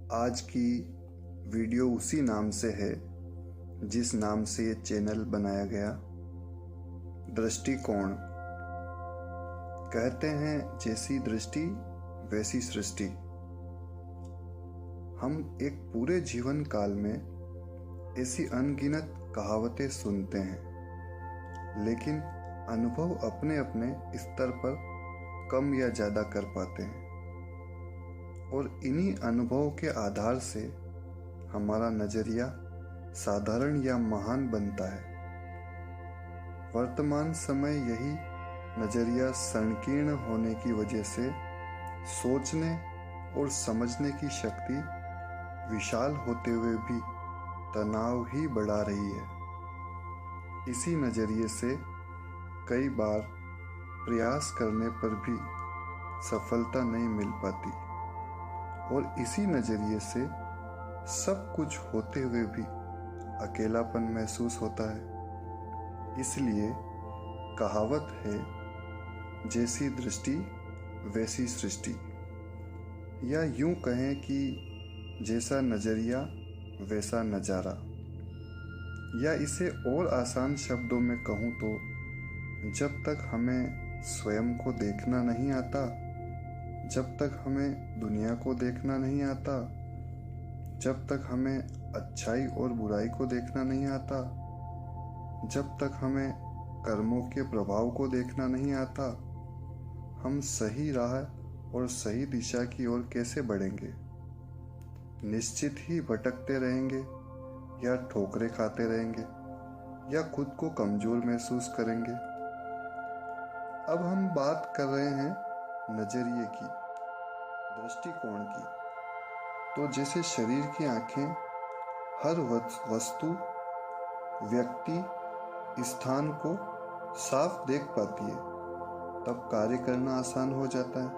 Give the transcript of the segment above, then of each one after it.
आज की वीडियो उसी नाम से है जिस नाम से ये चैनल बनाया गया। दृष्टिकोण। कहते हैं जैसी दृष्टि वैसी सृष्टि। हम एक पूरे जीवन काल में ऐसी अनगिनत कहावतें सुनते हैं, लेकिन अनुभव अपने अपने स्तर पर कम या ज़्यादा कर पाते हैं और इन्हीं अनुभव के आधार से हमारा नज़रिया साधारण या महान बनता है। वर्तमान समय यही नज़रिया संकीर्ण होने की वजह से सोचने और समझने की शक्ति विशाल होते हुए भी तनाव ही बढ़ा रही है। इसी नज़रिए से कई बार प्रयास करने पर भी सफलता नहीं मिल पाती और इसी नज़रिए से सब कुछ होते हुए भी अकेलापन महसूस होता है। इसलिए कहावत है, जैसी दृष्टि वैसी सृष्टि, या यूं कहें कि जैसा नज़रिया वैसा नज़ारा। या इसे और आसान शब्दों में कहूँ तो जब तक हमें स्वयं को देखना नहीं आता, जब तक हमें दुनिया को देखना नहीं आता, जब तक हमें अच्छाई और बुराई को देखना नहीं आता, जब तक हमें कर्मों के प्रभाव को देखना नहीं आता, हम सही राह और सही दिशा की ओर कैसे बढ़ेंगे? निश्चित ही भटकते रहेंगे या ठोकरें खाते रहेंगे या खुद को कमजोर महसूस करेंगे। अब हम बात कर रहे हैं नजरिए की, दृष्टिकोण की। तो जैसे शरीर की आंखें हर वस्तु, व्यक्ति, स्थान को साफ देख पाती है, तब कार्य करना आसान हो जाता है।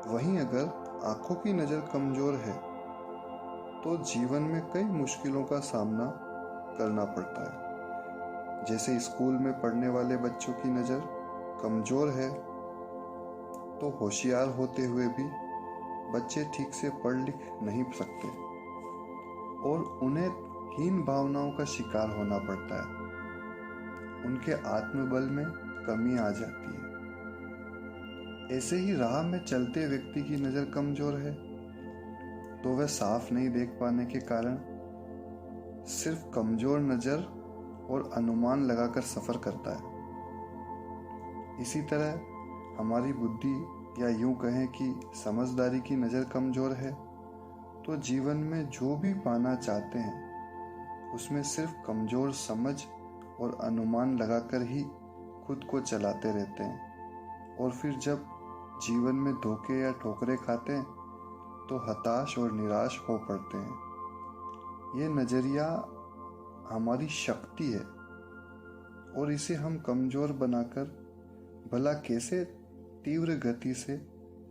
वहीं अगर आंखों की नज़र कमजोर है तो जीवन में कई मुश्किलों का सामना करना पड़ता है। जैसे स्कूल में पढ़ने वाले बच्चों की नज़र कमजोर है तो होशियार होते हुए भी बच्चे ठीक से पढ़ लिख नहीं सकते और उन्हें हीन भावनाओं का शिकार होना पड़ता है। उनके आत्मबल में कमी आ जाती है। ऐसे ही राह में चलते व्यक्ति की नज़र कमजोर है तो वह साफ नहीं देख पाने के कारण सिर्फ कमजोर नज़र और अनुमान लगाकर सफ़र करता है। इसी तरह हमारी बुद्धि, या यूं कहें कि समझदारी की नज़र कमजोर है तो जीवन में जो भी पाना चाहते हैं उसमें सिर्फ कमजोर समझ और अनुमान लगाकर ही खुद को चलाते रहते हैं और फिर जब जीवन में धोखे या ठोकरें खाते हैं तो हताश और निराश हो पड़ते हैं। ये नज़रिया हमारी शक्ति है और इसे हम कमज़ोर बनाकर भला कैसे तीव्र गति से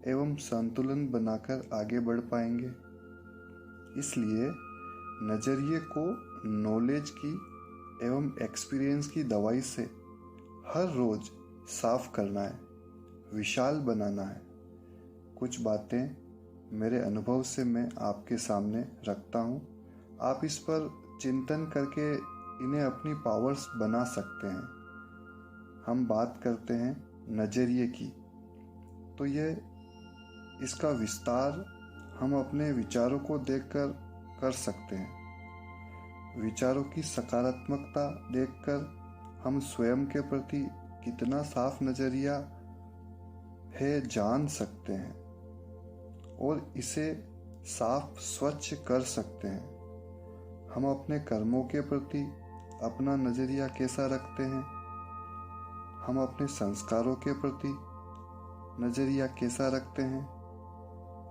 एवं संतुलन बनाकर आगे बढ़ पाएंगे? इसलिए नज़रिए को नॉलेज की एवं एक्सपीरियंस की दवाई से हर रोज़ साफ करना है, विशाल बनाना है। कुछ बातें मेरे अनुभव से मैं आपके सामने रखता हूँ। आप इस पर चिंतन करके इन्हें अपनी पावर्स बना सकते हैं। हम बात करते हैं नज़रिए की, तो इसका विस्तार हम अपने विचारों को देखकर कर सकते हैं। विचारों की सकारात्मकता देखकर हम स्वयं के प्रति कितना साफ नज़रिया है जान सकते हैं और इसे साफ स्वच्छ कर सकते हैं। हम अपने कर्मों के प्रति अपना नज़रिया कैसा रखते हैं, हम अपने संस्कारों के प्रति नज़रिया कैसा रखते हैं,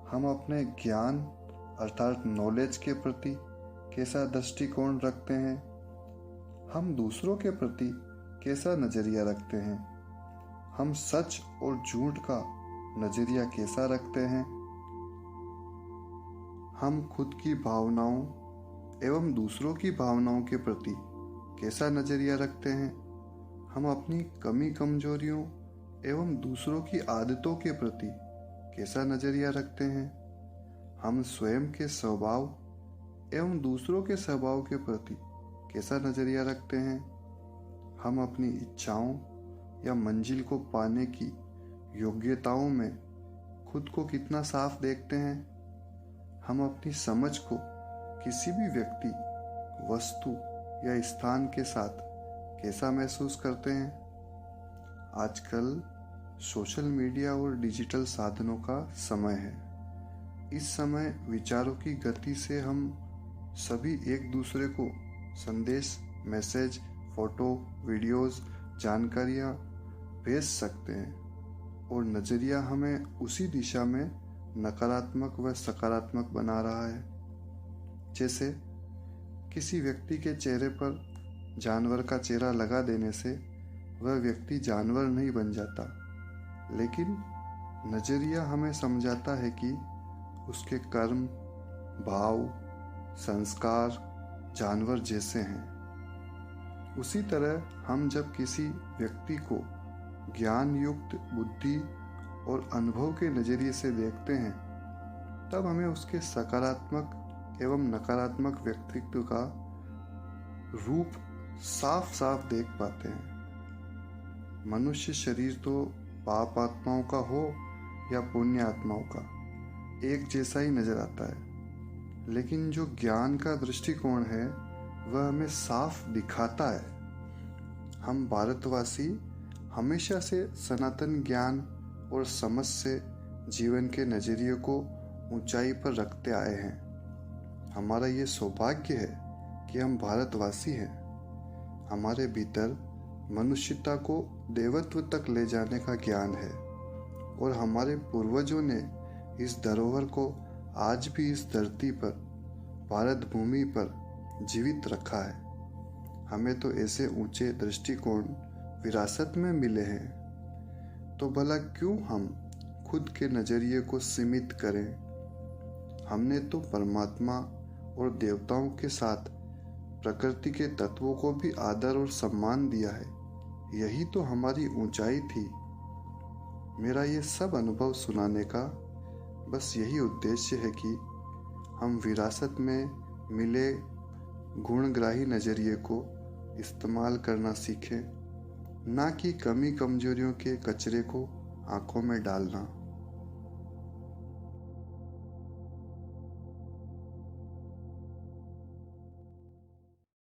हम अपने ज्ञान अर्थात नॉलेज के प्रति कैसा दृष्टिकोण रखते हैं, हम दूसरों के प्रति कैसा नज़रिया रखते हैं, हम सच और झूठ का नज़रिया कैसा रखते हैं, हम खुद की भावनाओं एवं दूसरों की भावनाओं के प्रति कैसा नज़रिया रखते हैं, हम अपनी कमी कमजोरियों एवं दूसरों की आदतों के प्रति कैसा नज़रिया रखते हैं, हम स्वयं के स्वभाव एवं दूसरों के स्वभाव के प्रति कैसा नजरिया रखते हैं? हम अपनी इच्छाओं या मंजिल को पाने की योग्यताओं में खुद को कितना साफ देखते हैं? हम अपनी समझ को किसी भी व्यक्ति, वस्तु या स्थान के साथ कैसा महसूस करते हैं? आजकल सोशल मीडिया और डिजिटल साधनों का समय है। इस समय विचारों की गति से हम सभी एक दूसरे को संदेश, मैसेज, फोटो, वीडियोस, जानकारियाँ भेज सकते हैं और नज़रिया हमें उसी दिशा में नकारात्मक व सकारात्मक बना रहा है। जैसे किसी व्यक्ति के चेहरे पर जानवर का चेहरा लगा देने से वह व्यक्ति जानवर नहीं बन जाता, लेकिन नज़रिया हमें समझाता है कि उसके कर्म, भाव, संस्कार जानवर जैसे हैं। उसी तरह हम जब किसी व्यक्ति को ज्ञान युक्त बुद्धि और अनुभव के नज़रिए से देखते हैं, तब हमें उसके सकारात्मक एवं नकारात्मक व्यक्तित्व का रूप साफ साफ देख पाते हैं। मनुष्य शरीर तो पाप आत्माओं का हो या पुण्य आत्माओं का, एक जैसा ही नजर आता है, लेकिन जो ज्ञान का दृष्टिकोण है वह हमें साफ दिखाता है। हम भारतवासी हमेशा से सनातन ज्ञान और समझ से जीवन के नजरिए को ऊंचाई पर रखते आए हैं। हमारा ये सौभाग्य है कि हम भारतवासी हैं। हमारे भीतर मनुष्यता को देवत्व तक ले जाने का ज्ञान है और हमारे पूर्वजों ने इस धरोहर को आज भी इस धरती पर, भारत भूमि पर जीवित रखा है। हमें तो ऐसे ऊंचे दृष्टिकोण विरासत में मिले हैं, तो भला क्यों हम खुद के नजरिए को सीमित करें? हमने तो परमात्मा और देवताओं के साथ प्रकृति के तत्वों को भी आदर और सम्मान दिया है। यही तो हमारी ऊंचाई थी। मेरा ये सब अनुभव सुनाने का बस यही उद्देश्य है कि हम विरासत में मिले गुणग्राही नज़रिए को इस्तेमाल करना सीखें, ना कि कमी कमजोरियों के कचरे को आंखों में डालना।